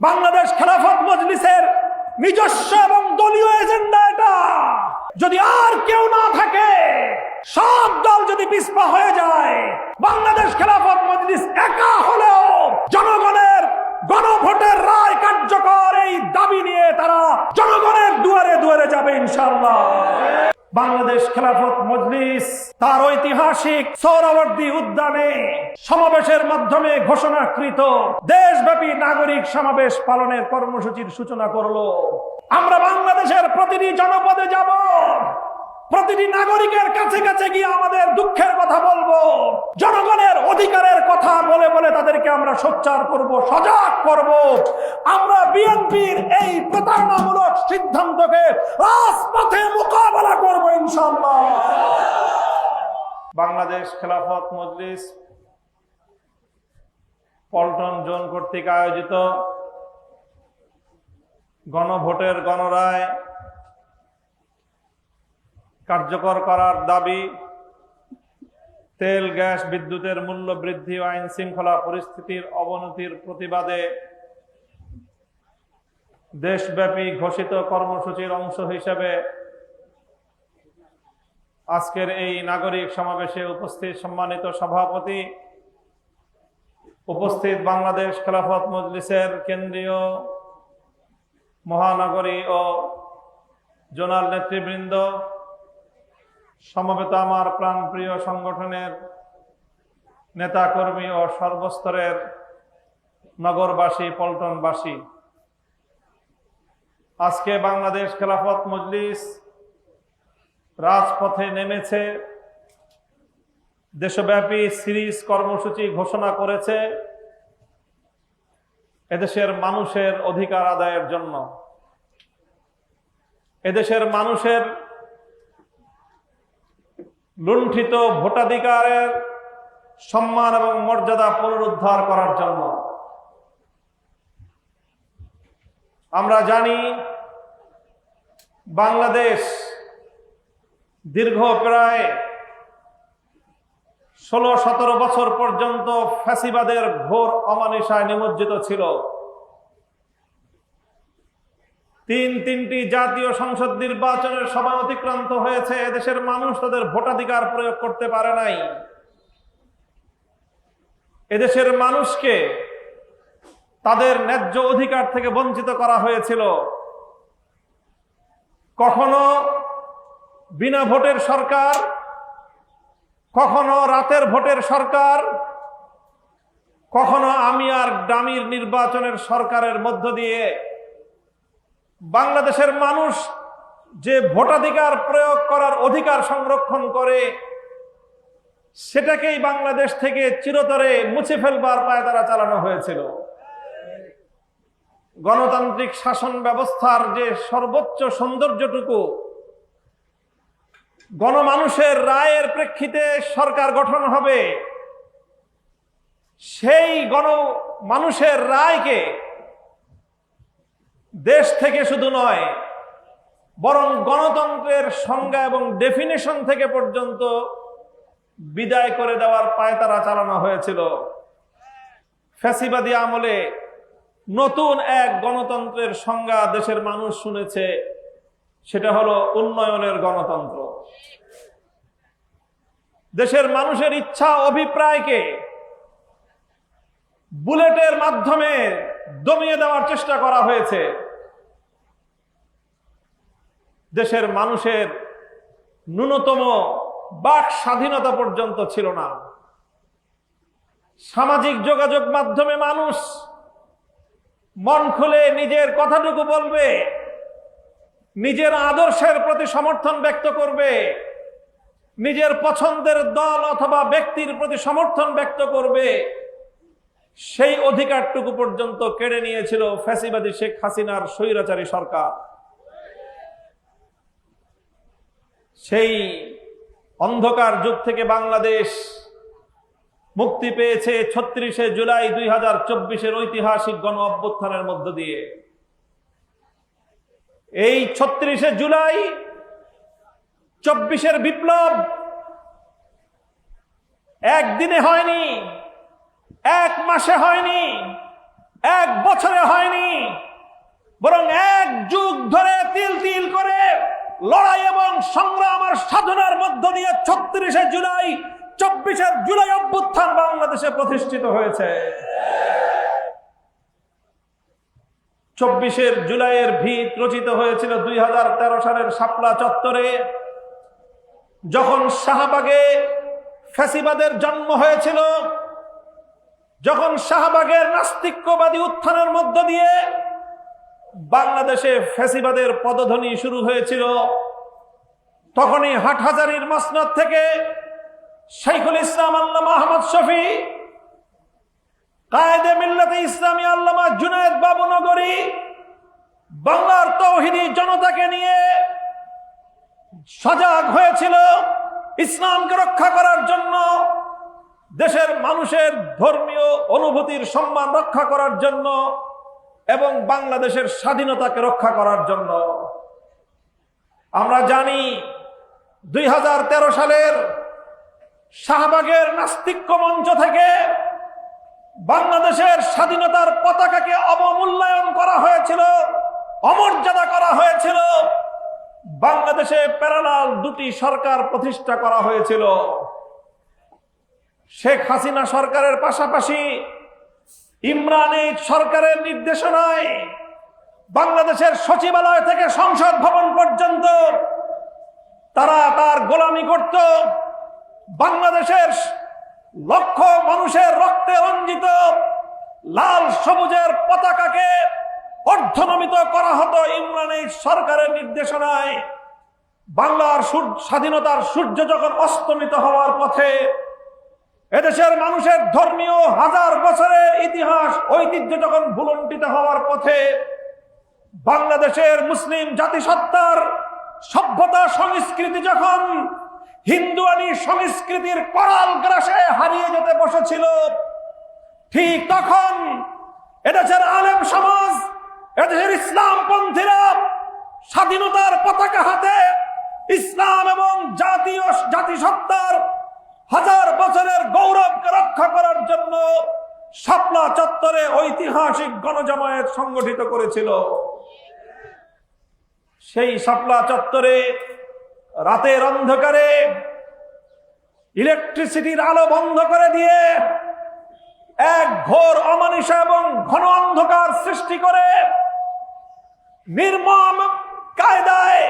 বাংলাদেশ খেলাফত মজলিসের নিজস্ব এবং দলীয় এজেন্ডা এটা। যদি আর কেউ না থাকে, সব দল যদি পিছপা হয়ে যায়, বাংলাদেশ খেলাফত মজলিস একা হলেও জনগণের গণভোটের রায় কার্যকর এই দাবি নিয়ে তারা জনগণের দুয়ারে দুয়ারে যাবে ইনশাআল্লাহ। বাংলাদেশ খেলাফত মজলিস তার ঐতিহাসিক সোহরাওয়ার্দী উদ্যানে সমাবেশের মাধ্যমে ঘোষণাকৃত দেশব্যাপী নাগরিক সমাবেশ পালনের কর্মসূচির সূচনা করলো। আমরা বাংলাদেশের প্রতিটি জনপদে যাব, প্রতিটি নাগরিকের কাছে কাছে গিয়ে আমাদের দুঃখের কথা বলবো, জনগণের অধিকারের কথা বলে বলে তাদেরকে আমরা সোচ্চার করব, সজাগ করব। আমরা বিএনপির এই প্রতারণামূলক সিদ্ধান্তকে রাজপথে মোকাবেলা করব ইনশাআল্লাহ। বাংলাদেশ খেলাফত মজলিস পল্টন জোন কর্তৃক আয়োজিত গণভোটের গণরায় কার্যকর করার দাবি, তেল গ্যাস বিদ্যুতের মূল্য বৃদ্ধি ও আইন শৃঙ্খলা পরিস্থিতির অবনতির প্রতিবাদে দেশব্যাপী ঘোষিত কর্মসূচির অংশ হিসেবে আজকের এই নাগরিক সমাবেশে উপস্থিত সম্মানিত সভাপতি, উপস্থিত বাংলাদেশ খেলাফত মজলিসের কেন্দ্রীয়, মহানগরী ও জোনাল নেতৃবৃন্দ, সমবেত আমার প্রাণপ্রিয় সংগঠনের নেতাকর্মী ও সর্বস্তরের নগরবাসী, পল্টনবাসী, আজকে বাংলাদেশ খেলাফত মজলিস রাজপথে নেমেছে, দেশব্যাপী সিরিজ কর্মসূচি ঘোষণা করেছে এদেশের মানুষের অধিকার আদায়ের জন্য। এদেশের মানুষের লুণ্ঠিত ভোটাধিকারের সম্মান এবং মর্যাদা পুনরুদ্ধার করার জন্য। আমরা জানি বাংলাদেশ দীর্ঘ প্রায় 16-17 বছর পর্যন্ত ফ্যাসিবাদের ঘোর অমানিসায় নিমজ্জিত ছিল। তিনটি জাতীয় সংসদ নির্বাচনের সময় অতিক্রান্ত হয়েছে, এদেশের মানুষ তাদের ভোটাধিকার প্রয়োগ করতে পারে নাই। এদেশের মানুষকে তাদের ন্যায্য অধিকার থেকে বঞ্চিত করা হয়েছিল। কখনো বিনা ভোটের সরকার, কখনো রাতের ভোটের সরকার, কখনো আমি আর ডামির নির্বাচনের সরকারের মধ্য দিয়ে বাংলাদেশের মানুষ যে ভোটাধিকার প্রয়োগ করার অধিকার সংরক্ষণ করে, সেটাকেই বাংলাদেশ থেকে চিরতরে মুছে ফেলবার পায়তারা চালানো হয়েছিল। গণতান্ত্রিক শাসন ব্যবস্থার যে সর্বোচ্চ সৌন্দর্যটুকু গণমানুষের রায়ের প্রেক্ষিতে সরকার গঠন হবে, সেই গণমানুষের রায়কে দেশ থেকে শুধু নয়, বরং গণতন্ত্রের সংজ্ঞা এবং ডেফিনেশন থেকে পর্যন্ত বিদায় করে দেওয়ার পায়তারা চালানো হয়েছিল। ফ্যাসিবাদী আমলে নতুন এক গণতন্ত্রের সংজ্ঞা দেশের মানুষ শুনেছে, সেটা হলো উন্নয়নের গণতন্ত্র। দেশের মানুষের ইচ্ছা অভিপ্রায়কে বুলেটের মাধ্যমে দমিয়ে দেওয়ার চেষ্টা করা হয়েছে। দেশের মানুষের ন্যূনতম বাক স্বাধীনতা পর্যন্ত ছিল না। সামাজিক যোগাযোগ মাধ্যমে মানুষ মন খুলে নিজের কথাটুকু বলবে, নিজের আদর্শের প্রতি সমর্থন ব্যক্ত করবে, নিজের পছন্দের দল অথবা ব্যক্তির প্রতি সমর্থন ব্যক্ত করবে, সেই অধিকারটুকু পর্যন্ত কেড়ে নিয়েছিল ফ্যাসিবাদী শেখ হাসিনার স্বৈরাচারী সরকার। সেই অন্ধকার যুগ থেকে বাংলাদেশ মুক্তি পেয়েছে 36শে জুলাই 2024-এর ঐতিহাসিক গণ অভ্যুত্থানের মধ্য দিয়ে। এই 36শে জুলাই 24-এর বিপ্লব একদিনে হয়নি, এক মাসে হয়নি, এক বছরে হয়নি, বরং এক যুগ ধরে তিল তিল করে লড়াই এবং সংগ্রাম আর সাধনার মধ্য দিয়ে ৩৬শে জুলাই ২৪শে জুলাই অভ্যুত্থান বাংলাদেশে প্রতিষ্ঠিত হয়েছে। ২৪শে জুলাইয়ের ভিত রচিত হয়েছিল ২০১৩ সালের শাপলা চত্বরে, যখন শাহবাগে ফ্যাসিবাদের জন্ম হয়েছিল, যখন শাহবাগের নাস্তিক্যবাদী উত্থানের মধ্য দিয়ে বাংলাদেশে ফ্যাসিবাদের পদধ্বনি শুরু হয়েছিল, তখনই হাটহাজারীর মসনদ থেকে শাইখুল ইসলাম আল্লামা আহমদ শফী, কায়েদে মিল্লাতে ইসলামী আল্লামা জুনায়েদ বাবুনগরী বাংলার তৌহিদি জনতাকে নিয়ে সজাগ হয়েছিল ইসলামকে রক্ষা করার জন্য, দেশের মানুষের ধর্মীয় অনুভূতির সম্মান রক্ষা করার জন্য এবং বাংলাদেশের স্বাধীনতাকে রক্ষা করার জন্য। আমরা জানি ২০১৩ সালের শাহবাগের নাস্তিক্য মঞ্চ থেকে বাংলাদেশের স্বাধীনতার পতাকাকে অবমূল্যায়ন করা হয়েছিল, অমর্যাদা করা হয়েছিল। বাংলাদেশে প্যারালাল দুটি সরকার প্রতিষ্ঠা করা হয়েছিল। শেখ হাসিনা সরকারের পাশাপাশি ইমরান এইচ সরকারের নির্দেশনায় বাংলাদেশের সচিবালয় থেকে সংসদ ভবন পর্যন্ত তারা তার গোলামি করত। বাংলাদেশের লক্ষ মানুষের রক্তে রঞ্জিত লাল সবুজের পতাকাকে অর্ধনমিত করা হতো ইমরান এইচ সরকারের নির্দেশনায়। বাংলার স্বাধীনতার সূর্য যখন অস্তমিত হওয়ার পথে, এদেশের মানুষের ধর্মীয় হাজার বছরের ইতিহাস ঐতিহ্য যখন ভুলুণ্ঠিত হওয়ার পথে, বাংলাদেশের মুসলিম জাতিসত্তার সভ্যতা সংস্কৃতি যখন হিন্দুয়ানি সংস্কৃতির করাল গ্রাসে হারিয়ে যেতে বসেছিল, ঠিক তখন এদেশের আলেম সমাজ, এদেশের ইসলামপন্থীরা স্বাধীনতার পতাকা হাতে ইসলাম এবং জাতিসত্তার হাজার বছরের গৌরবকে রক্ষা করার জন্য শাপলা চত্বরে ঐতিহাসিক গণজামায়াত সংগঠিত করেছিল। সেই শাপলা চত্বরে রাতের অন্ধকারে ইলেকট্রিসিটির আলো বন্ধ করে দিয়ে এক ঘোর অমানিসা এবং ঘন অন্ধকার সৃষ্টি করে নির্মম কায়দায়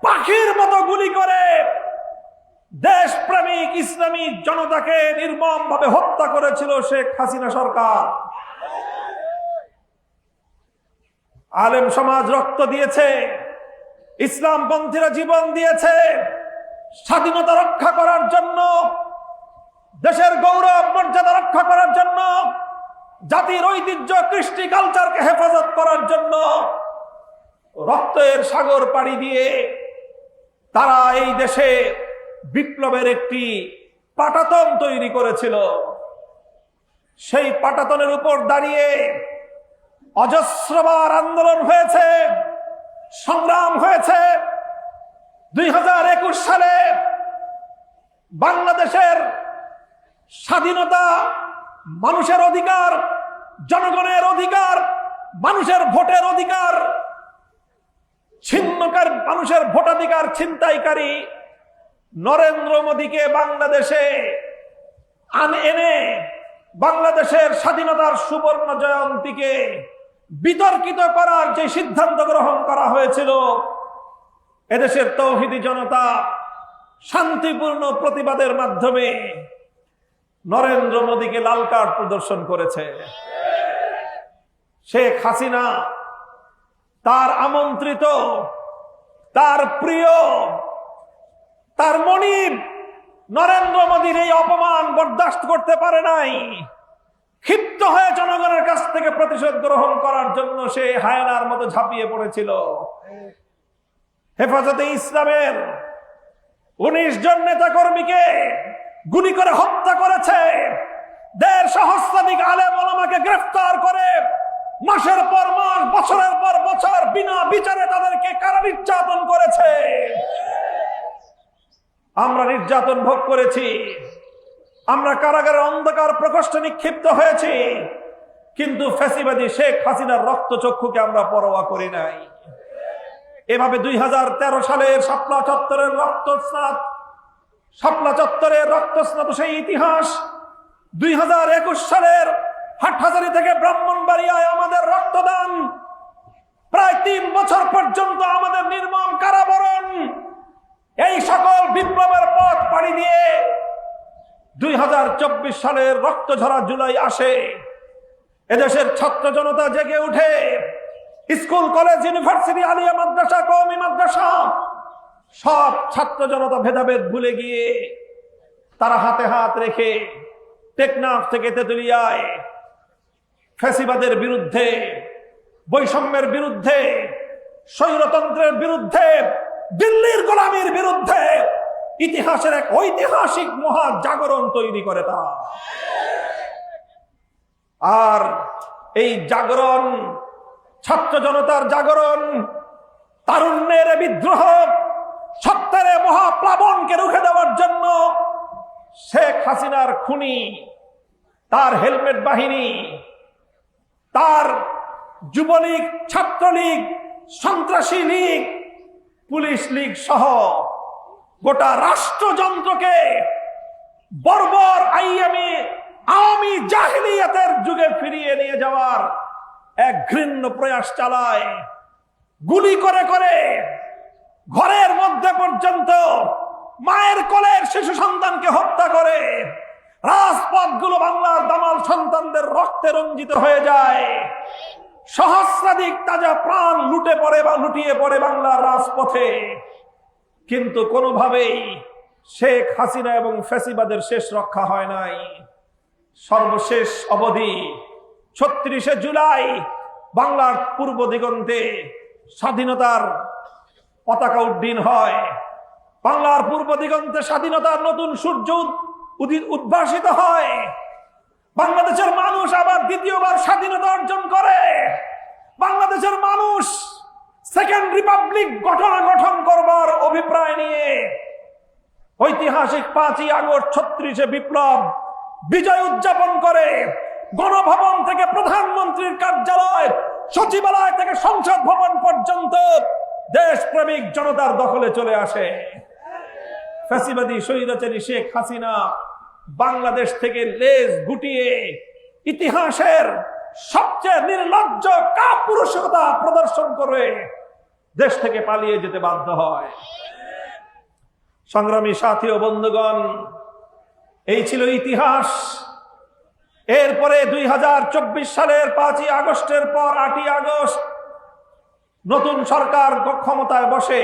পাখির মতো গুলি করে দেশপ্রেমিক ইসলামী জনতাকে নির্মম ভাবে হত্যা করেছিল শেখ হাসিনা সরকার। আলেম সমাজ রক্ত দিয়েছে, ইসলামপন্থীরা জীবন দিয়েছে স্বাধীনতা রক্ষা করার জন্য, দেশের গৌরব মর্যাদা রক্ষা করার জন্য, জাতির ঐতিহ্য কৃষ্টি কালচারকে হেফাজত করার জন্য। রক্তের সাগর পাড়ি দিয়ে তারা এই দেশে বিপ্লবের একটি পাটাতন তৈরি করেছিল। সেই পাটাতনের উপর দাঁড়িয়ে অজস্রবার আন্দোলন হয়েছে, সংগ্রাম হয়েছে। ২০২১ সালে বাংলাদেশের স্বাধীনতা, মানুষের অধিকার, জনগণের অধিকার, মানুষের ভোটের অধিকার ছিন্নকার, মানুষের ভোটাধিকার ছিনতাইকারী নরেন্দ্র মোদীকে বাংলাদেশে এনে বাংলাদেশের স্বাধীনতার সুবর্ণ জয়ন্তীকে বিতর্কিত করার যে সিদ্ধান্ত গ্রহণ করা হয়েছিল, এদেশের তৌহিদি জনতা শান্তিপূর্ণ প্রতিবাদের মাধ্যমে নরেন্দ্র মোদীকে লাল কার্ড প্রদর্শন করেছে। শেখ হাসিনা তার আমন্ত্রিত, তার প্রিয়, তার মনিব নরেন্দ্র মোদীর এই অপমান বরদাস্ত করতে পারে নাই। ক্ষিপ্ত হয়ে জনগণের কাছ থেকে প্রতিশোধ গ্রহণ করার জন্য সে হায়নার মতো ঝাঁপিয়ে পড়েছিল। হেফাজতে ইসলামের ১৯ জন নেতা কর্মীকে গুলি করে হত্যা করেছে। ১.৫ সহস্রাধিক আলেম ওলামাকে গ্রেফতার করে মাসের পর মাস, বছরের পর বছর বিনা বিচারে তাদেরকে কারা নির্যাতন করেছে। আমরা নির্যাতন ভোগ করেছি, আমরা কারাগারের অন্ধকার প্রকোষ্ঠে নিক্ষিপ্ত হয়েছি, কিন্তু ফ্যাসিবাদী শেখ হাসিনার রক্তচক্ষুকে আমরা পরোয়া করি নাই। এভাবে 2013 সালের শাপলা চত্বরের রক্তস্নাত সেই ইতিহাস 2021 সালের হাটহাজারী থেকে ব্রাহ্মণবাড়িয়ায় আমাদের রক্তদান, প্রায় 3 বছর পর্যন্ত আমাদের নির্মম কারাবরণ, এই সকল বিপ্লবের পথ পাড়ি দিয়ে 2024 সালের রক্তঝরা জুলাই আসে। এদেশের ছাত্র জনতা জেগে উঠে, স্কুল কলেজ ইউনিভার্সিটি আলিয়া মাদ্রাসা কওমি মাদ্রাসা সব ছাত্র জনতা ভেদাভেদ ভুলে গিয়ে তারা হাতে হাত রেখে টেকনাফ থেকে তেতুলিয়ায় ফ্যাসিবাদের বিরুদ্ধে, বৈষম্যের বিরুদ্ধে, স্বৈরতন্ত্রের বিরুদ্ধে, দিল্লির গোলামীর বিরুদ্ধে ইতিহাসের এক ঐতিহাসিক মহা জাগরণ তৈরি করে তারা। আর এই জাগরণ, ছাত্র জনতার জাগরণ, তারুণ্যের বিদ্রোহ, সত্যের মহাপ্লাবনকে রুখে দেওয়ার জন্য শেখ হাসিনার খুনি, তার হেলমেট বাহিনী, তার যুবলীগ, ছাত্রলীগ, সন্ত্রাসী লীগ, পুলিশ লীগ সহ গোটা রাষ্ট্রযন্ত্রকে বর্বর আওয়ামী জাহিলিয়াতের যুগে ফিরিয়ে নিয়ে যাওয়ার এক ঘৃণ্য প্রয়াস চালায়। গুলি করে করে ঘরের মধ্যে পর্যন্ত মায়ের কোলের শিশু সন্তানকে হত্যা করে। রাজপথগুলো বাংলার দামাল সন্তানদের রক্তে রঞ্জিত হয়ে যায়। সহস্রাধিক তাজা প্রাণ লুটিয়ে পড়ে বাংলার রাজপথে। কিন্তু কোনোভাবেই শেখ হাসিনা এবং ফ্যাসিবাদের শেষ রক্ষা হয় নাই। সর্বশেষ অবধি 36শে জুলাই বাংলার পূর্ব দিগন্তে স্বাধীনতার পতাকা উড্ডীন হয়। বাংলার পূর্ব দিগন্তে স্বাধীনতার নতুন সূর্য উদ্ভাসিত হয়। বাংলাদেশের মানুষ আবার দ্বিতীয়বার স্বাধীনতা অর্জন করে। বাংলাদেশের মানুষ সেকেন্ড রিপাবলিক গঠন করবার অভিপ্রায় নিয়ে ঐতিহাসিক 5ই আগস্ট 36শে বিপ্লব বিজয় উদযাপন করে। গণভবন থেকে প্রধানমন্ত্রীর কার্যালয়, সচিবালয় থেকে সংসদ ভবন পর্যন্ত দেশপ্রেমিক জনতার দখলে চলে আসে। ফ্যাসিবাদী স্বৈরাচারী শেখ হাসিনা বাংলাদেশ থেকে লেজ গুটিয়ে ইতিহাসের সবচেয়ে নির্লজ্জ কাপুরুষতা প্রদর্শন করে দেশ থেকে পালিয়ে যেতে বাধ্য হয়। সংগ্রামী সাথী ও বন্ধুগণ, এই ছিল ইতিহাস। এরপরে 2024 সালের 5ই আগস্টের পর 8ই আগস্ট নতুন সরকার ক্ষমতায় বসে।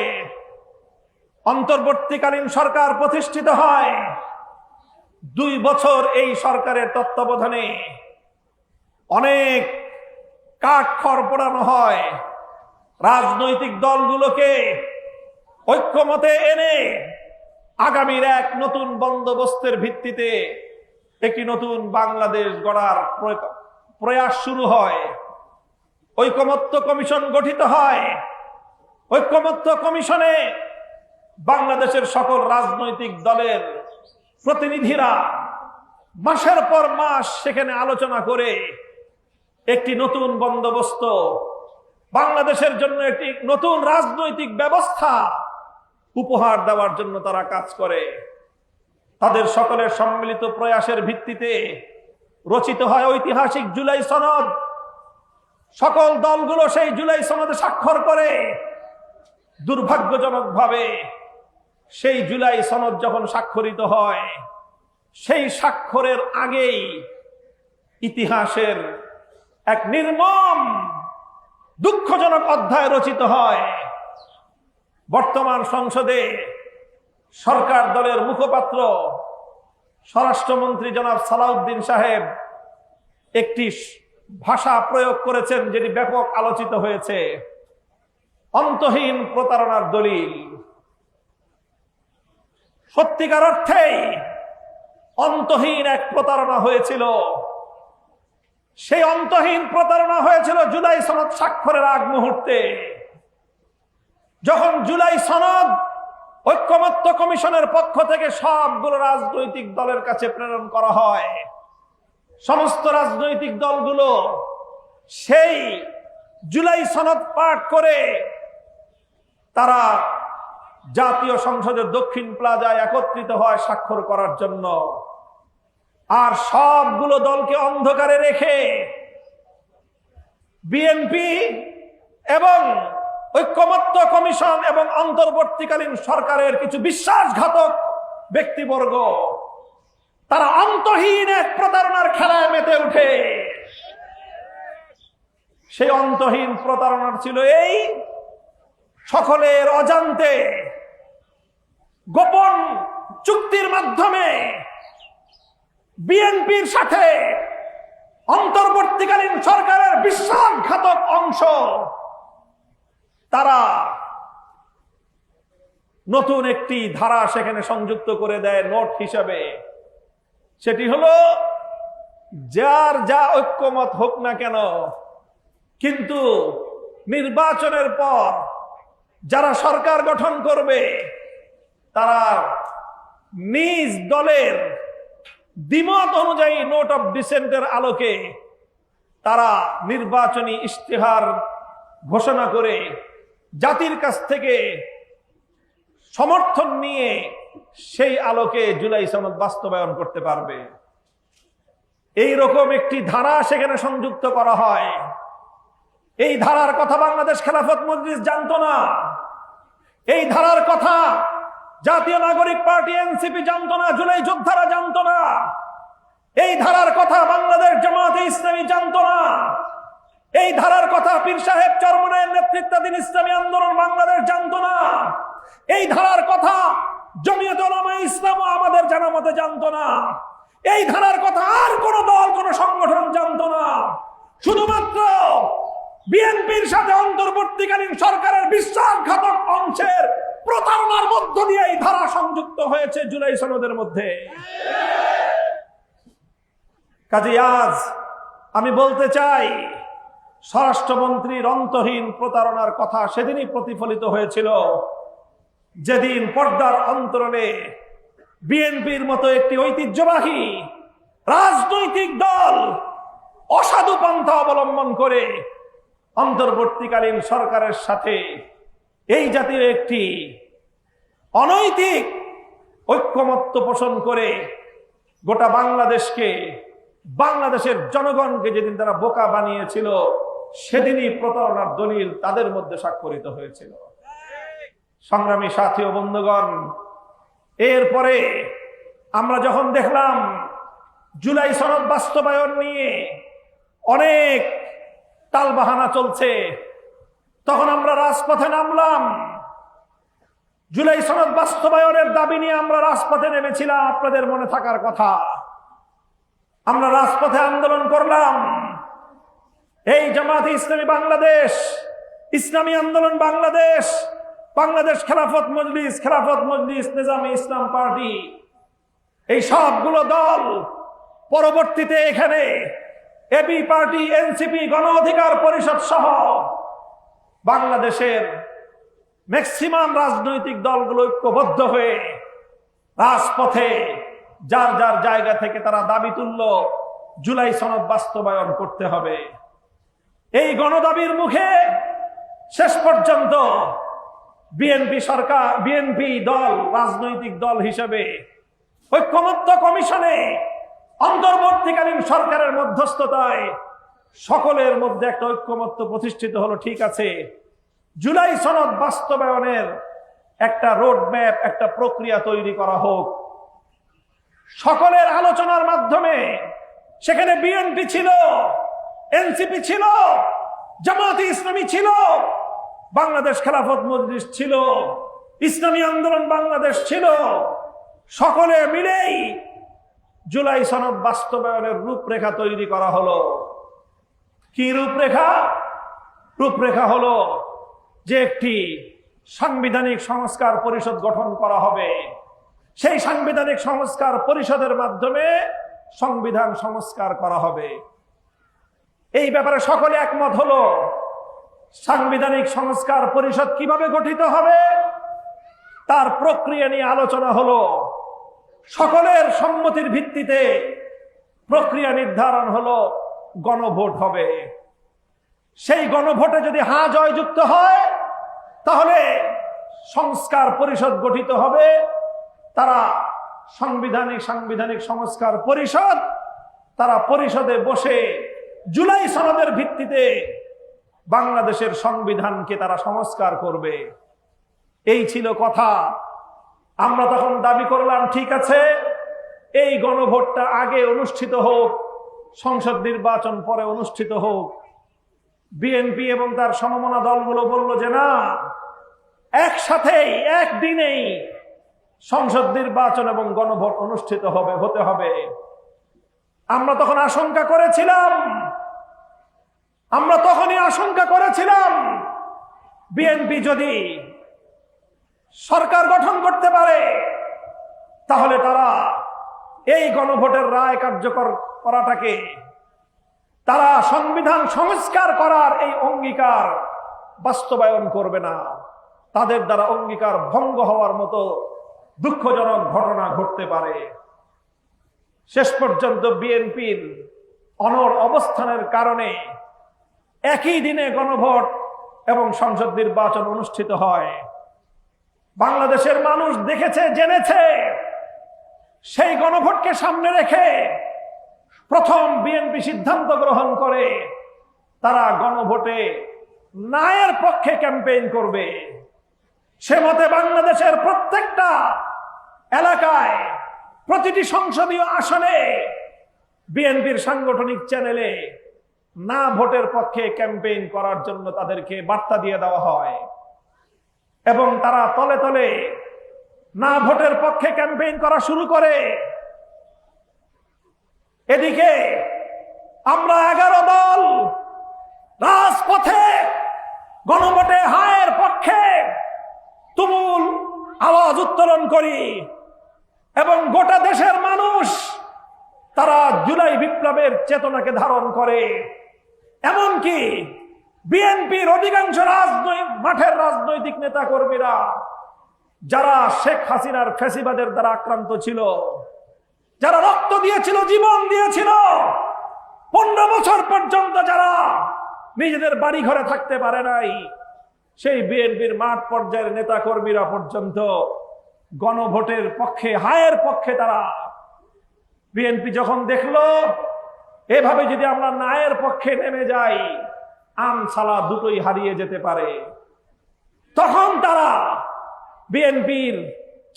অন্তর্বর্তীকালীন সরকার প্রতিষ্ঠিত হয়। 2 বছর এই সরকারের তত্ত্বাবধানে অনেক কাঠখড় পোড়ানো হয়। রাজনৈতিক দলগুলোকে ঐক্যমতে এনে আগামীর এক নতুন বন্দোবস্তের ভিত্তিতে একটি নতুন বাংলাদেশ গড়ার প্রয়াস শুরু হয়। ঐকমত্য কমিশন গঠিত হয়। ঐকমত্য কমিশনে বাংলাদেশের সকল রাজনৈতিক দলের প্রতিনিধিরা মাসের পর মাস সেখানে আলোচনা করে একটি নতুন বন্দোবস্ত, বাংলাদেশের জন্য একটি নতুন রাজনৈতিক ব্যবস্থা উপহার দেওয়ার জন্য তারা কাজ করে। তাদের সকলের সম্মিলিত প্রয়াসের ভিত্তিতে রচিত হয় ঐতিহাসিক জুলাই সনদ। সকল দলগুলো সেই জুলাই সনদে স্বাক্ষর করে। দুর্ভাগ্যজনকভাবে সেই জুলাই সনদ যখন স্বাক্ষরিত হয়, সেই স্বাক্ষরের আগেই ইতিহাসের এক নির্মম দুঃখজনক অধ্যায় রচিত হয়। বর্তমান সংসদে সরকার দলের মুখপাত্র স্বরাষ্ট্রমন্ত্রী জনাব সালাউদ্দিন সাহেব একটি ভাষা প্রয়োগ করেছেন যেটি ব্যাপক আলোচিত হয়েছে, অন্তহীন প্রতারণার দলিল। সত্যিকার অর্থেই অন্তহীন এক প্রতারণা হয়েছিল। সেই অন্তহীন প্রতারণা হয়েছিল জুলাই সনদ স্বাক্ষরের আগ মুহূর্তে, যখন জুলাই সনদ ঐকমত্য কমিশনের পক্ষ থেকে সবগুলো রাজনৈতিক দলের কাছে প্রেরণ করা হয়। সমস্ত রাজনৈতিক দলগুলো সেই জুলাই সনদ পাঠ করে তারা জাতীয় সংসদের দক্ষিণ প্লাজায় একত্রিত হয় স্বাক্ষর করার জন্য। আর সবগুলো দলকে অন্ধকারে রেখে বিএনপি এবং ঐক্যমত্য কমিশন এবং অন্তর্বর্তীকালীন সরকারের কিছু বিশ্বাসঘাতক ব্যক্তিবর্গ তারা অন্তহীন এক প্রতারণার খেলায় মেতে উঠে। সেই অন্তহীন প্রতারণার ছিল এই, সকলের অজান্তে গোপন চুক্তির মাধ্যমে বিএনপির সাথে অন্তর্বর্তীকালীন সরকারের বিশ্বাসঘাতক অংশ তারা নতুন একটি ধারা সেখানে সংযুক্ত করে দেয় নোট হিসাবে। সেটি হলো, যার যা ঐক্যমত হোক না কেন, কিন্তু নির্বাচনের পর যারা সরকার গঠন করবে তারা নিজ দলের দ্বিমত অনুযায়ী নোট অফ ডিসেন্টের আলোকে তারা নির্বাচনী ইশতেহার ঘোষণা করে জাতির কাছ থেকে সমর্থন নিয়ে সেই আলোকে জুলাই সনদ বাস্তবায়ন করতে পারবে। এই রকম একটি ধারা সেখানে সংযুক্ত করা হয়। এই ধারার কথা বাংলাদেশ খেলাফত মজলিস জানতো না। এই ধারার কথা জাতীয় নাগরিক পার্টি এনসিপি জানতো না, জুলাই যোদ্ধারা জানতো না। এই ধারার কথা বাংলাদেশ জামাতে ইসলামী জানতো না। এই ধারার কথা পীর সাহেব চরমনায়ের নেতৃত্বাধীন ইসলামী আন্দোলন বাংলাদেশ জানতো না। এই ধারার কথা জমিয়ত উলামায়ে ইসলাম আমাদের জানা মতে জানতো না। এই ধারার কথা আর কোন দল, কোন সংগঠন জানতো না। শুধুমাত্র বিএনপির সাথে অন্তর্বর্তীকালীন সরকারের বিশ্বাসঘাতক অংশের প্রতারণার মধ্য দিয়ে এই ধারা সংযুক্ত হয়েছে জুলাই সনদের মধ্যে। কাজে আজ আমি বলতে চাই, স্বরাষ্ট্রমন্ত্রীর অন্তহীন প্রতারণার কথা সেদিনই প্রতিফলিত হয়েছিল যেদিন পর্দার অন্তরালে বিএনপির মতো একটি ঐতিহ্যবাহী রাজনৈতিক দল অসাধু পন্থা অবলম্বন করে অন্তর্বর্তীকালীন সরকারের সাথে এই জাতীয় একটি অনৈতিক ঐক্যমত্য পোষণ করে গোটা বাংলাদেশকে, বাংলাদেশের জনগণকে যেদিন তারা বোকা বানিয়েছিল, সেদিনই প্রতারণার দলিল তাদের মধ্যে স্বাক্ষরিত হয়েছিল। সংগ্রামী সাথী ও বন্ধুগণ, এরপরে আমরা যখন দেখলাম জুলাই সনদ বাস্তবায়ন নিয়ে অনেক টালবাহানা চলছে, তখন আমরা রাজপথে নামলাম। জুলাই সনদ বাস্তবায়নের দাবি নিয়ে আমরা রাজপথে নেমেছিলাম, আপনাদের মনে থাকার কথা। আমরা রাজপথে আন্দোলন করলাম। এই জামাতে ইসলামী বাংলাদেশ, ইসলামী আন্দোলন বাংলাদেশ, বাংলাদেশ খেলাফত মজলিস, নিজামী ইসলাম পার্টি, এই সবগুলো দল পরবর্তীতে এখানে এবি পার্টি, এনসিপি, গণ অধিকার পরিষদ সহ বাংলাদেশের ম্যাক্সিমাম রাজনৈতিক দলগুলো ঐক্যবদ্ধ হয়ে রাজপথে যার যার জায়গা থেকে তারা দাবি তুলল জুলাই সনদ বাস্তবায়ন করতে হবে। এই গণদাবির মুখে শেষ পর্যন্ত বিএনপি দল রাজনৈতিক দল হিসেবে ঐক্যমত্য কমিশনে অন্তর্বর্তীকালীন সরকারের মধ্যস্থতায় সকলের মধ্যে একটা ঐক্যমত্য প্রতিষ্ঠিত হলো। ঠিক আছে, জুলাই সনদ বাস্তবায়নের একটা রোডম্যাপ, একটা প্রক্রিয়া তৈরি করা হোক। সকলের আলোচনার মাধ্যমে সেখানে বিএনপি ছিল, এনসিপি ছিল, জামাতে ইসলামী ছিল, বাংলাদেশ খেলাফত মজলিস ছিল, ইসলামী আন্দোলন বাংলাদেশ ছিল। সকলে মিলেই জুলাই সনদ বাস্তবায়নের রূপরেখা তৈরি করা হলো। কি রূপরেখা? রূপরেখা হলো যে একটি সাংবিধানিক সংস্কার পরিষদ গঠন করা হবে। সেই সাংবিধানিক সংস্কার পরিষদের মাধ্যমে সংবিধান সংস্কার করা হবে। এই ব্যাপারে সকলে একমত হলো। সাংবিধানিক সংস্কার পরিষদ কিভাবে গঠিত হবে তার প্রক্রিয়া নিয়ে আলোচনা হলো। সকলের সম্মতির ভিত্তিতে প্রক্রিয়া নির্ধারণ হলো গণভোট হবে। সেই গণভোটে যদি হ্যাঁ জয়যুক্ত হয় তাহলে সংস্কার পরিষদ গঠিত হবে। তারা সাংবিধানিক সংস্কার পরিষদ, তারা পরিষদে বসে জুলাই সনদের ভিত্তিতে বাংলাদেশের সংবিধানকে তারা সংস্কার করবে। এই ছিল কথা। আমরা তখন দাবি করলাম, ঠিক আছে, এই গণভোটটা আগে অনুষ্ঠিত হোক, সংসদ নির্বাচন পরে অনুষ্ঠিত হোক। বিএনপি এবং তার সমমনা দলগুলো বলল যে না, একসাথেই একদিনেই সংসদ নির্বাচন এবং গণভোট অনুষ্ঠিত হতে হবে। আমরা তখন আশঙ্কা করেছিলাম বিএনপি যদি সরকার গঠন করতে পারে তাহলে তারা এই গণভোটের রায় কার্যকর করাটাকে, তারা সংবিধান সংস্কার করার এই অঙ্গীকার বাস্তবায়ন করবে না। তাদের দ্বারা অঙ্গীকার ভঙ্গ হওয়ার মতো দুঃখজনক ঘটনা ঘটতে পারে। শেষ পর্যন্ত বিএনপির অনড় অবস্থানের কারণে একই দিনে গণভোট এবং সংসদ নির্বাচন অনুষ্ঠিত হয়। বাংলাদেশের মানুষ দেখেছে, জেনেছে। সেই গণভোটকে সামনে রেখে প্রথম বিএনপি সিদ্ধান্ত গ্রহণ করে তারা গণভোটে ন্যায়ের পক্ষে ক্যাম্পেইন করবে। সে মতে বাংলাদেশের প্রত্যেকটা এলাকায়, প্রতিটি সংসদীয় আসনে বিএনপির সাংগঠনিক চ্যানেলে না ভোটের পক্ষে ক্যাম্পেইন করার জন্য তাদেরকে বার্তা দিয়ে দেওয়া হয় এবং তারা তলে তলে না ভোটের পক্ষে ক্যাম্পেইন করা শুরু করে। এদিকে আমরা 11 দল রাজপথে গণভোটে হায়ের পক্ষে তুমুল আওয়াজ উত্তোলন করি এবং গোটা দেশের মানুষ তারা জুলাই বিপ্লবের চেতনাকে ধারণ করে। এমনকি বিএনপির অধিকাংশ মাঠের রাজনৈতিক নেতা কর্মীরা যারা শেখ হাসিনার ফ্যাসিবাদের দ্বারা আক্রান্ত ছিল, যারা রক্ত দিয়েছিল, জীবন দিয়েছিল, 15 বছর পর্যন্ত যারা নিজেদের বাড়ি ঘরে থাকতে পারে নাই, সেই বিএনপির মাঠ পর্যায়ের নেতা কর্মীরা পর্যন্ত গণভোটের পক্ষে, হায়ের পক্ষে তারা। বিএনপি যখন দেখলো এভাবে যদি আমরা ন্যায়ের পক্ষে নেমে যাই, আম ছালা দুটোই হারিয়ে যেতে পারে, তখন তারা বিএনপির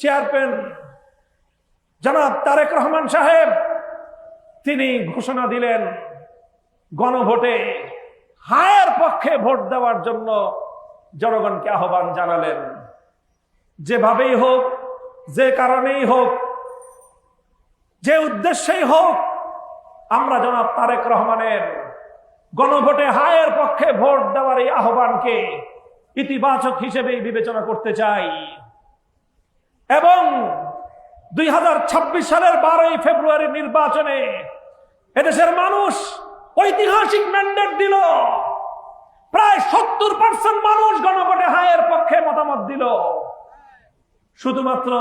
চেয়ারম্যান জনাব তারেক রহমান সাহেব তিনি ঘোষণা দিলেন, গণভোটে হায়ের পক্ষে ভোট দেওয়ার জন্য জনগণকে আহ্বান জানালেন। যেভাবেই হোক, যে কারণেই হোক, যে উদ্দেশ্যেই হোক, আমরা জনাব তারেক রহমানের গণভোটে হায়ের পক্ষে ভোট দেওয়ার এই আহ্বানকে ইতিবাচক হিসেবেই বিবেচনা করতে চাই এবং 2026 সালের 12ই ফেব্রুয়ারি নির্বাচনে এদেশের মানুষ ঐতিহাসিক ম্যান্ডেট দিল। প্রায় 70% মানুষ গণভোটে হায়ের পক্ষে মতামত দিল। শুধুমাত্র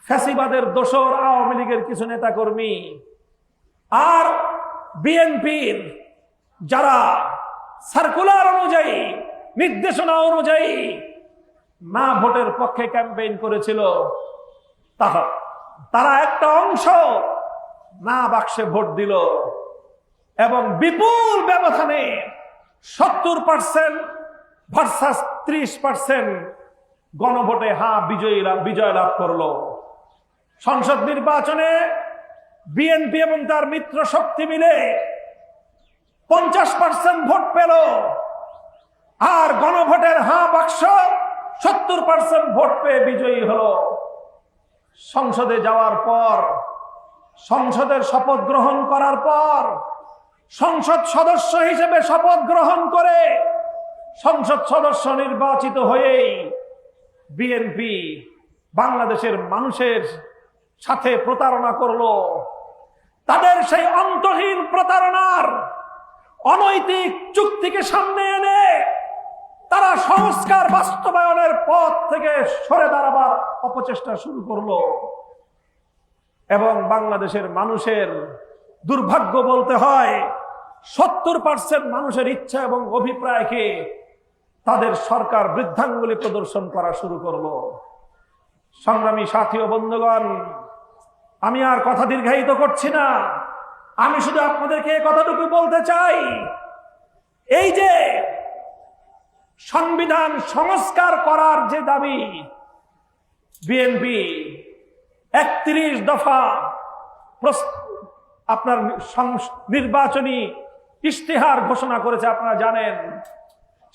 ফ্যাসিবাদের দোসর আওয়ামী লীগের কিছু নেতাকর্মী আর বিএনপির যারা সার্কুলার অনুযায়ী, নির্দেশনা অনুযায়ী না ভোটের পক্ষে ক্যাম্পেইন করেছিল, তারা একটা অংশ না বাক্সে ভোট দিল এবং বিপুল ব্যবধানে 70% ভার্সাস 30% গণভোটে বিজয় লাভ করলো। সংসদ নির্বাচনে বিএনপি এবং তার মিত্র শক্তি মিলে 50% ভোট পেল আর গণভোটের বাক্স 70% ভোট পেয়ে বিজয়ী হলো। সংসদে যাওয়ার পর, সংসদের শপথ গ্রহণ করার পর, সংসদ সদস্য হিসেবে শপথ গ্রহণ করে সংসদ সদস্য নির্বাচিত হয়েই বিএনপি বাংলাদেশের মানুষের সাথে প্রতারণা করলো। তাদের সেই অন্তহীন প্রতারণার অনৈতিক চুক্তিকে সামনে এনে তারা সংস্কার বাস্তবায়নের পথ থেকে সরে দাঁড়াবার অপচেষ্টা শুরু করলো এবং বাংলাদেশের মানুষের দুর্ভাগ্য বলতে হয় 70% মানুষের ইচ্ছা এবং অভিপ্রায়কে তাদের সরকার বৃদ্ধাঙ্গুলি প্রদর্শন করা শুরু করলো। সংগ্রামী সাথী ও বন্ধুগণ, আমি আর কথা দীর্ঘায়িত করছি না। আমি শুধু আপনাদেরকে কথাটুকু বলতে চাই, এই যে সংবিধান সংস্কার করার যে দাবি, বিএনপি 31 দফা আপনার নির্বাচনী ইশতেহার ঘোষণা করেছে, আপনারা জানেন।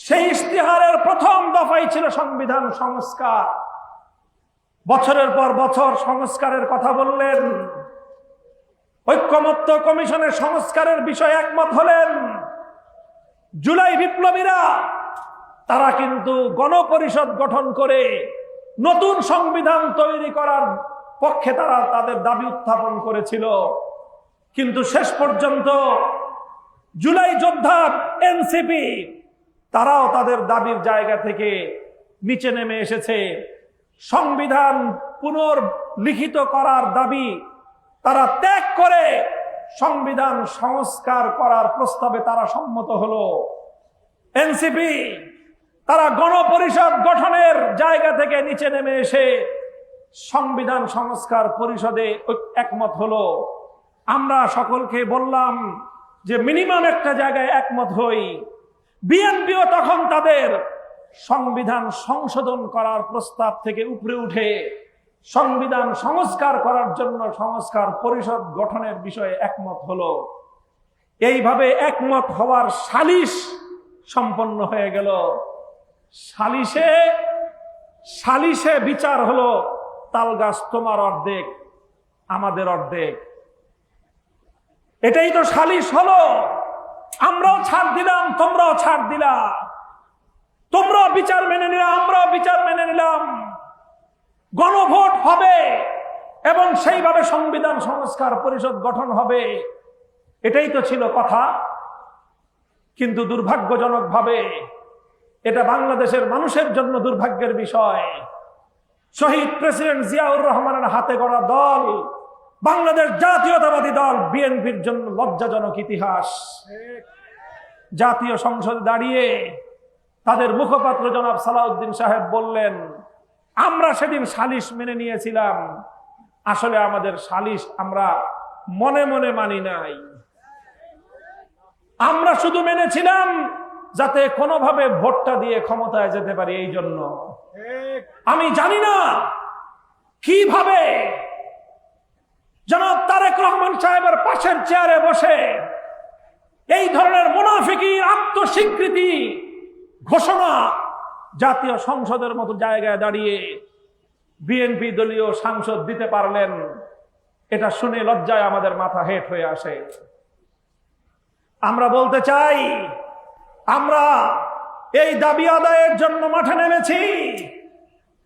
সেই ইশতেহারের প্রথম দফাই ছিল সংবিধান সংস্কার। বছরের পর বছর সংস্কারের কথা বললেন, ঐক্যমত্য কমিশনের সংস্কারের বিষয়ে একমত হলেন। জুলাই বিপ্লবীরা তারা কিন্তু গণপরিষদ গঠন করে নতুন সংবিধান তৈরি করার পক্ষে তারা তাদের দাবি উত্থাপন করেছিল। কিন্তু শেষ পর্যন্ত জুলাই যোদ্ধা এনসিপি তারাও তাদের দাবির জায়গা থেকে নিচে নেমে এসেছে। সংবিধান পুনর্লিখিত করার দাবি তারা ত্যাগ করে সংবিধান সংস্কার করার প্রস্তাবে তারা সম্মত হলো। এনসিপি তারা গণপরিষদ গঠনের জায়গা থেকে নিচে নেমে এসে সংবিধান সংস্কার পরিষদে একমত হলো। আমরা সকলকে বললাম যে মিনিমাম একটা জায়গায় একমত হই। বিএনপিও তখন তাদের সংবিধান সংশোধন করার প্রস্তাব থেকে উপরে উঠে সংবিধান সংস্কার করার জন্য সংস্কার পরিষদ গঠনের বিষয়ে একমত হলো। এইভাবে একমত হওয়ার সালিশ সম্পন্ন হয়ে গেল। সালিশে বিচার হলো, তালগাছ তোমার অর্ধেক আমাদের অর্ধেক। এটাই তো সালিশ হলো। আমরাও ছাড় দিলাম, তোমরাও ছাড় দিলা, তোমরাও বিচার মেনে নিলা, আমরাও বিচার মেনে নিলাম। গণভোট হবে এবং সেইভাবে সংবিধান সংস্কার পরিষদ গঠন হবে, এটাই তো ছিল কথা। কিন্তু দুর্ভাগ্যজনকভাবে এটা বাংলাদেশের মানুষের জন্য দুর্ভাগ্যের বিষয়। শহীদ প্রেসিডেন্ট জিয়াউর রহমানের হাতে গড়া দল বাংলাদেশ জাতীয়তাবাদী দল বিএনপির জন্য লজ্জাজনক ইতিহাস। জাতীয় সংসদে দাঁড়িয়ে তাদের মুখপাত্র জনাব সালাউদ্দিন সাহেব বললেন, আমরা সেদিন সালিশ মেনে নিয়েছিলাম, আসলে আমাদের সালিশ আমরা মনে মনে মানি নাই, আমরা শুধু মেনেছিলাম যাতে কোনোভাবে ভোটটা দিয়ে ক্ষমতায় যেতে পারি। এই জন্য আমি জানি না কিভাবে জনাব তারেক রহমান সাহেবের পাশের চেয়ারে বসে এই ধরনের মুনাফিকি আত্মস্বীকৃতি ঘোষণা জাতীয় সংসদের মতো জায়গায় দাঁড়িয়ে বিএনপি দলীয় সাংসদ দিতে পারলেন। এটা শুনে লজ্জায় আমাদের মাথা হেট হয়ে আসে। আমরা বলতে চাই, আমরা এই দাবি আদায়ের জন্য মাঠে নেমেছি।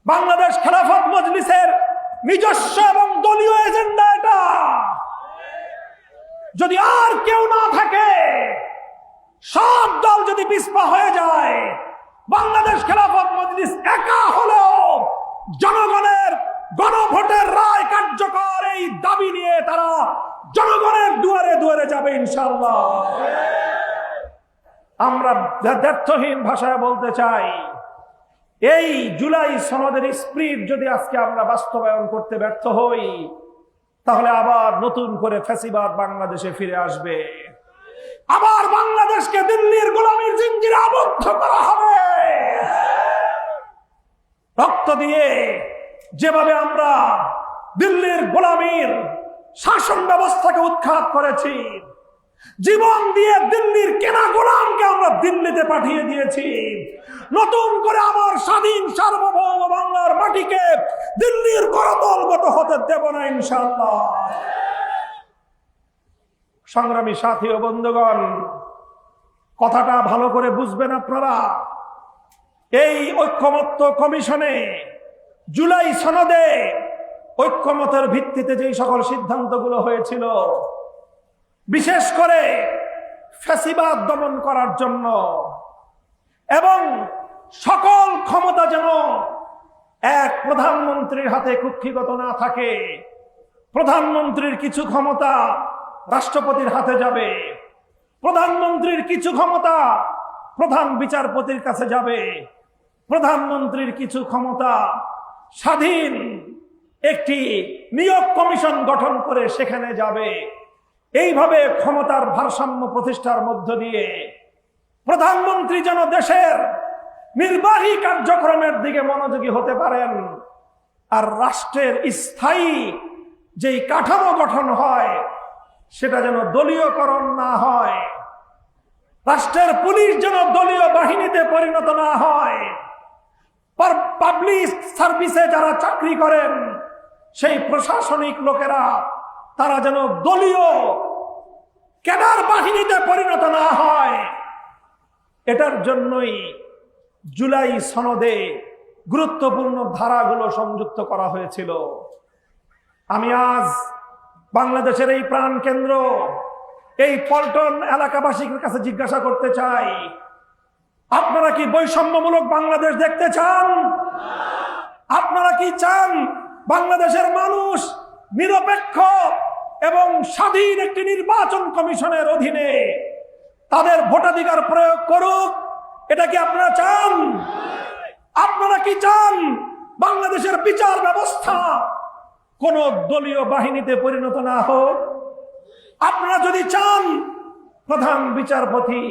বাংলাদেশ খেলাফত মজলিসের নিজস্ব এবং দলীয় এজেন্ডা এটা। যদি আর কেউ না থাকে, সব দল যদি পিছপা হয়ে যায়, বাংলাদেশ খেলাফত মজলিস একা হলেও জনগণের গণভোটের রায় কার্যকর এই দাবি নিয়ে তারা জনগণের দুয়ারে দুয়ারে যাবে ইনশাআল্লাহ। আমরা দ্ব্যর্থহীন ভাষায় বলতে চাই, এই জুলাই সনদের স্পিরিট যদি আজকে আমরা বাস্তবায়ন করতে ব্যর্থ হই, তাহলে আবার নতুন করে ফ্যাসিবাদ বাংলাদেশে ফিরে আসবে। আবার বাংলাদেশকে দিল্লির গোলামীর জিঞ্জিরে আবদ্ধ করা হবে। রক্ত দিয়ে যেভাবে আমরা দিল্লির গোলামীর শাসন ব্যবস্থাকে উৎখাত করেছি, জীবন দিয়ে দিল্লির কেনা গোলামকে আমরা দিল্লিতে পাঠিয়ে দিয়েছি, নতুন করে আমার স্বাধীন সার্বভৌম বাংলার মাটিকে দিল্লির করতলগত হতে দেব না ইনশাআল্লাহ। সংগ্রামী সাথী ও বন্ধুগণ, কথাটা ভালো করে বুঝবেন আপনারা। এই ঐক্যমত্য কমিশনে জুলাই সনদে ঐক্যমতের ভিত্তিতে যেই সকল সিদ্ধান্তগুলো হয়েছিল, বিশেষ করে ফ্যাসিবাদ দমন করার জন্য, এবং সকল ক্ষমতা যেন এক প্রধানমন্ত্রীর হাতে কুক্ষিগত না থাকে, প্রধানমন্ত্রীর কিছু ক্ষমতা রাষ্ট্রপতির হাতে যাবে, প্রধানমন্ত্রীর কিছু ক্ষমতা প্রধান বিচারপতির কাছে যাবে, প্রধানমন্ত্রীর কিছু ক্ষমতা স্বাধীন একটি নিয়োগ কমিশন গঠন করে সেখানে যাবে। এইভাবে ক্ষমতার ভারসাম্য প্রতিষ্ঠার মধ্য দিয়ে প্রধানমন্ত্রী যেন দেশের নির্বাহী কার্যক্রমের দিকে মনোযোগী হতে পারেন, আর রাষ্ট্রের স্থায়ী যেই কাঠামো গঠন হয় সেটা যেন দলীয়করণ না হয়, রাষ্ট্রের পুলিশ যেন দলীয় বাহিনীতে পরিণত না হয়, পাবলিক সার্ভিসে যারা চাকরি করেন সেই প্রশাসনিক লোকেরা তারা যেন দলীয় ক্যাডার বাহিনীতে পরিণত না হয়। এটার জন্যই জুলাই সনদে গুরুত্বপূর্ণ ধারাগুলো সংযুক্ত করা হয়েছিল। আমি আজ বাংলাদেশের এই প্রাণ কেন্দ্র এই পল্টন এলাকাবাসীর কাছে জিজ্ঞাসা করতে চাই, আপনারা কি বৈষম্যমূলক বাংলাদেশ দেখতে চান? আপনারা কি চান বাংলাদেশের মানুষ নিরপেক্ষ এবং স্বাধীন একটি নির্বাচন কমিশনের অধীনে তাদের ভোটাধিকার প্রয়োগ করুক? এটা কি আপনারা চান? আপনারা কি চান বাংলাদেশের বিচার ব্যবস্থা কোন দলীয় বাহিনীতে পরিণত না হোক? আপনারা যদি চান প্রধান বিচারপতি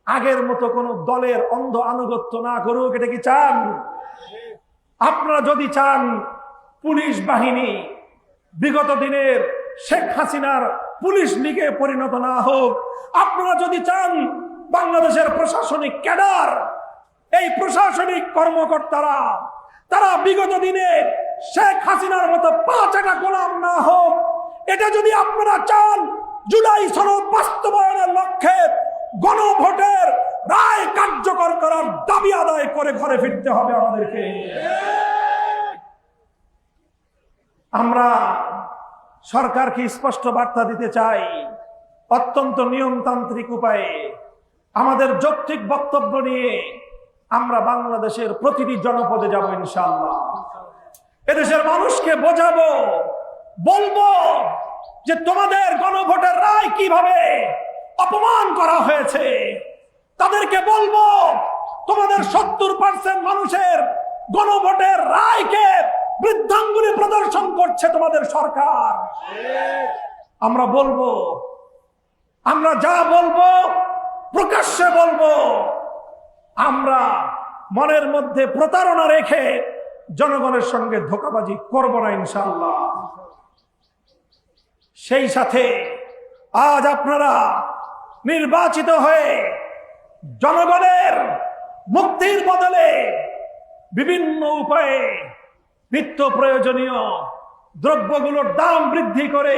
আগের মতো কোন দলের অন্ধ আনুগত্য না করুক, এটা কি চান? আপনারা যদি চান পুলিশ বাহিনী বিগত দিনের শেখ হাসিনার পুলিশ লীগে পরিণত না হোক, আপনারা যদি চান বাংলাদেশের প্রশাসনিক ক্যাডার এই প্রশাসনিক কর্মকর্তারা তারা বিগত দিনে শেখ হাসিনার মতো পাঁচটা গোলাম না হোক, এটা যদি আপনারা চান, জুলাই সনদ বাস্তবায়নের লক্ষ্যে গণভোটের রায় কার্যকর করার দাবি আদায় করে ঘরে ফিরতে হবে আমাদেরকে। আমরা সরকারকে স্পষ্ট বার্তা দিতে চাই, অত্যন্ত নিয়মতান্ত্রিক উপায়ে আমাদের যৌক্তিক বক্তব্য নিয়ে আমরা বাংলাদেশের প্রতিটি জনপদে যাব ইনশাআল্লাহ। এদেশের মানুষকে বোঝাবো, বলবো যে তোমাদের গণভোটের রায় কিভাবে অপমান করা হয়েছে। তাদেরকে বলবো তোমাদের 70% মানুষের গণভোটের রায়কে বৃদ্ধাঙ্গুলি প্রদর্শন করছে তোমাদের সরকার। আমরা বলবো, আমরা যা বলবো প্রকাশ্যে বলবো, আমরা মনের মধ্যে প্রতারণা রেখে জনগণের সঙ্গে ধোঁকাবাজি করব না ইনশাআল্লাহ। সেই সাথে আজ আপনারা নির্বাচিত হয়ে জনগণের মুক্তির বদলে বিভিন্ন উপায়ে নিত্য প্রয়োজনীয় দ্রব্যগুলোর দাম বৃদ্ধি করে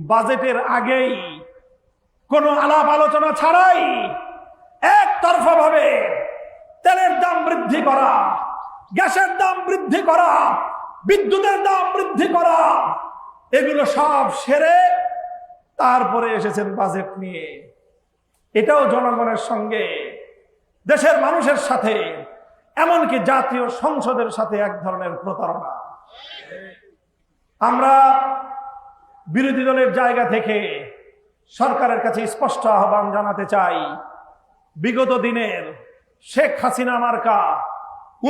বাজেটের আগেই কোনো আলাপ আলোচনা ছাড়াই একতরফা ভাবে তেলের দাম বৃদ্ধি করা, গ্যাসের দাম বৃদ্ধি করা, বিদ্যুতের দাম বৃদ্ধি করা, এগুলো সব সেরে তারপরে এসেছেন বাজেট নিয়ে। এটাও জনগণের সঙ্গে, দেশের মানুষের সাথে, এমনকি জাতীয় সংসদের সাথে এক ধরনের প্রতারণা। আমরা বিরোধী দলের জায়গা থেকে সরকারের কাছে স্পষ্ট আহ্বান জানাতে চাই, বিগত দিনের শেখ হাসিনা মার্কা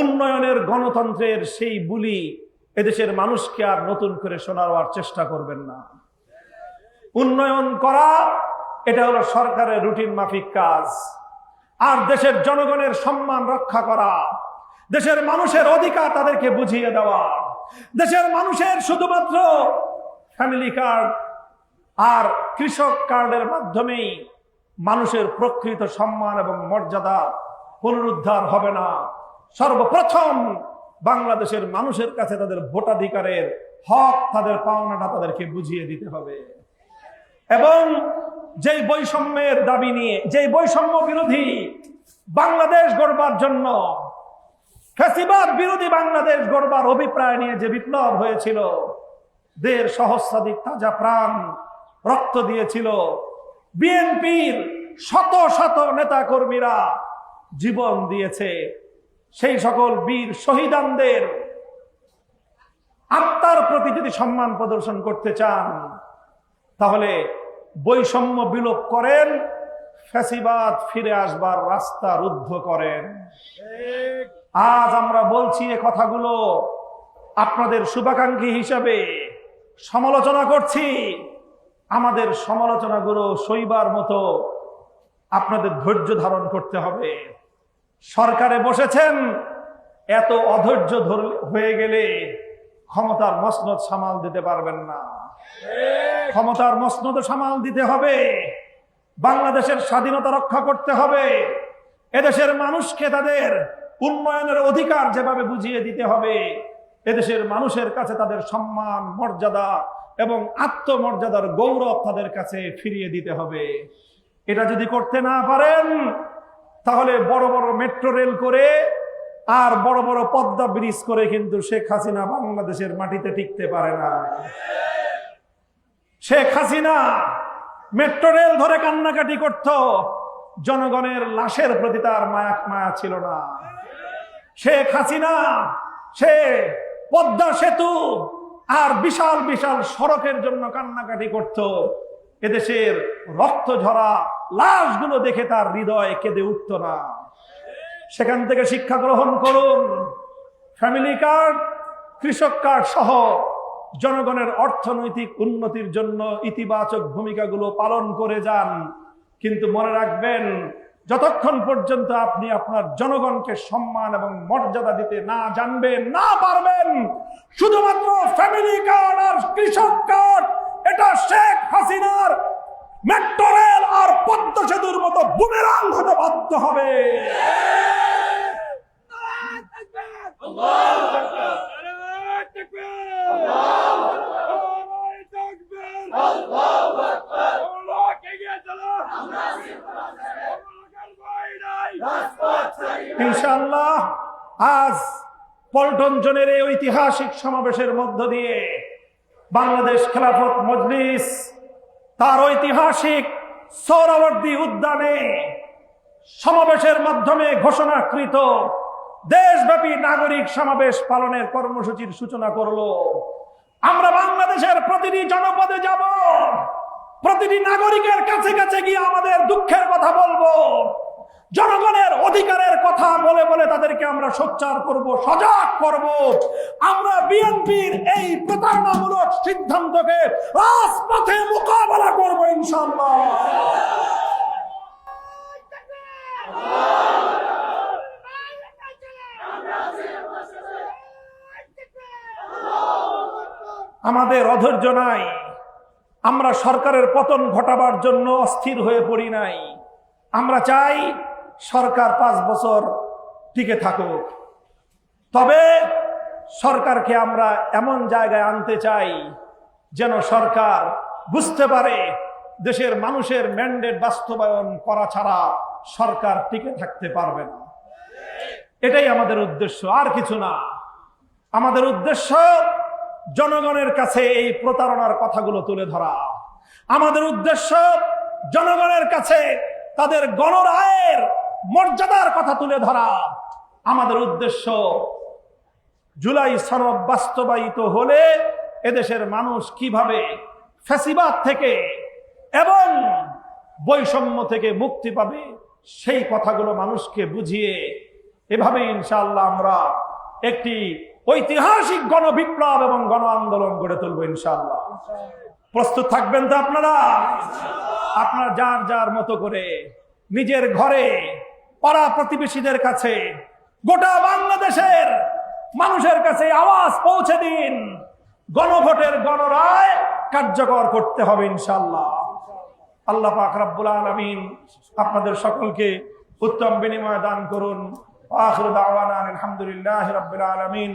উন্নয়নের গণতন্ত্রের সেই বুলি এদেশের মানুষকে আর নতুন করে শোনাবার চেষ্টা করবেন না। উন্নয়ন করা এটা হলো সরকারের রুটিন মাফিক কাজ, আর দেশের জনগণের সম্মান রক্ষা করা, দেশের মানুষের অধিকার তাদেরকে বুঝিয়ে দেওয়া, দেশের মানুষের শুধুমাত্র ফ্যামিলি কার্ড আর কৃষক কার্ডের মাধ্যমেই মানুষের প্রকৃত সম্মান এবং মর্যাদা পুনরুদ্ধার হবে না। সর্বপ্রথম বাংলাদেশের মানুষের কাছে তাদের ভোটাধিকারের হক, তাদের পাওনাটা তাদেরকে বুঝিয়ে দিতে হবে। এবং যেই বৈষম্যের দাবি নিয়ে, যেই বৈষম্য বিরোধী বাংলাদেশ গড়বার জন্য, ফ্যাসিবাদ বিরোধী বাংলাদেশ গড়বার অভিপ্রায় নিয়ে যে বিপ্লব হয়েছিল, 1.5 সহস্রাধিক তাজা প্রাণ রক্ত দিয়েছিল, বিএনপির শত শত নেতা কর্মীরা জীবন দিয়েছে, সেই সকল বীর শহীদানদের আত্মার প্রতি যদি সম্মান প্রদর্শন করতে চান, তাহলে বৈষম্য বিলোপ করেন, ফ্যাসিবাদ ফিরে আসবার রাস্তা রুদ্ধ করেন। আজ আমরা বলছি এ কথাগুলো আপনাদের শুভাকাঙ্ক্ষী হিসাবে, সমালোচনা করছি। আমাদের সমালোচনাগুলো সইবার মতো আপনাদের ধৈর্য ধারণ করতে হবে। সরকারে বসেছেন, এত অধৈর্য হয়ে গেলে ক্ষমতার মসনদ সামাল দিতে পারবেন না। ক্ষমতার মসনদ সামাল দিতে হবে, বাংলাদেশের স্বাধীনতা রক্ষা করতে হবে, এদেশের মানুষকে তাদের উন্নয়নের অধিকার যেভাবে বুঝিয়ে দিতে হবে, এদেশের মানুষের কাছে তাদের সম্মান, মর্যাদা এবং আত্মমর্যাদার গৌরব তাদের কাছে ফিরিয়ে দিতে হবে। এটা যদি করতে না পারেন, তাহলে বড় বড় মেট্রো রেল করে আর বড় বড় পদ্মা ব্রিজ করে কিন্তু শেখ হাসিনা বাংলাদেশের মাটিতে টিকতে পারে না। শেখ হাসিনা মেট্রো রেল ধরে কান্নাকাটি করত, জনগণের লাশের প্রতি তার মায়া ছিল না। শেখ হাসিনা সে পদ্মা সেতু আর বিশাল বিশাল সড়কের জন্য কান্নাকাটি করত, এদেশের রক্ত ঝরা লাশগুলো দেখে তার হৃদয় কেঁদে উঠত না। সেখান থেকে শিক্ষা গ্রহণ করুন। ফ্যামিলি কার্ড, কৃষক কার্ড সহ জনগণের অর্থনৈতিক উন্নতির জন্য ইতিবাচক ভূমিকাগুলো পালন করে যান। কিন্তু মনে রাখবেন, যতক্ষণ পর্যন্ত আপনি আপনার জনগণকে সম্মান এবং মর্যাদা দিতে না জানবেন, না পারবেন, শুধুমাত্র ফ্যামিলি কার্ড আর কৃষক কার্ড এটা শেখ হাসিনার মেট্রো রেল আর পদ্মা সেতুর মতো বুমেরাং হতে বাধ্য হবে। ইনশাআল্লাহ আজ পল্টন জোনের এই ঐতিহাসিক সমাবেশের মধ্য দিয়ে বাংলাদেশ খেলাফত মজলিস তার ঐতিহাসিক সোহরাওয়ার্দী উদ্যানে সমাবেশের মাধ্যমে ঘোষণাকৃত দেশব্যাপী নাগরিক সমাবেশ পালনের কর্মসূচির সূচনা করলো। আমরা বাংলাদেশের প্রতিটি জনপদে যাব, প্রতিটি নাগরিকের কাছে কাছে গিয়ে আমাদের দুঃখের কথা বলবো, জনগণের অধিকারের কথা বলে বলে তাদেরকে আমরা সোচ্চার করব, সজাগ করব। আমরা বিএনপির এই প্রতারণামূলক সিদ্ধান্তকে রাজপথে মোকাবেলা করব ইনশাআল্লাহ। আমাদের অধৈর্য নাই, আমরা সরকারের পতন ঘটাবার জন্য অস্থির হয়ে পড়ি নাই। আমরা চাই সরকার 5 বছর টিকে থাকুক, তবে সরকারকে আমরা এমন জায়গায় আনতে চাই যেন সরকার বুঝতে পারে দেশের মানুষের ম্যান্ডেট বাস্তবায়ন করা ছাড়া সরকার টিকে থাকতে পারবে না। এটাই আমাদের উদ্দেশ্য, আর কিছু না। আমাদের উদ্দেশ্য জনগণের কাছে এই প্রতারণার কথাগুলো তুলে ধরা। আমাদের উদ্দেশ্য জনগণের কাছে তাদের গণরায়ের মর্যাদার কথা তুলে ধরা। আমাদের উদ্দেশ্য জুলাই সনদ বাস্তবায়িত হলে এদেশের মানুষ কিভাবে ফ্যাসিবাদ থেকে এবং বৈষম্য থেকে মুক্তি পাবে সেই কথাগুলো মানুষকে বুঝিয়ে এভাবে ইনশাআল্লাহ আমরা একটি ঐতিহাসিক গণবিপ্লব এবং গণ আন্দোলন গড়ে তুলবো ইনশাআল্লাহ। প্রস্তুত থাকবেন তো আপনারা? আপনারা যার যার মতো করে নিজের ঘরে, পাড়া প্রতিবেশীদের কাছে, গোটা বাংলাদেশের মানুষের কাছে আওয়াজ পৌঁছে দিন। গণভোটের গণরায় কার্যকর করতে হবে ইনশাআল্লাহ। আল্লাহ পাক রব্বুল আলামিন আপনাদের সকলকে উত্তম বিনিময় দান করুন। আখিরু দাওয়ানা আলহামদুলিল্লাহি রাব্বিল আলামিন।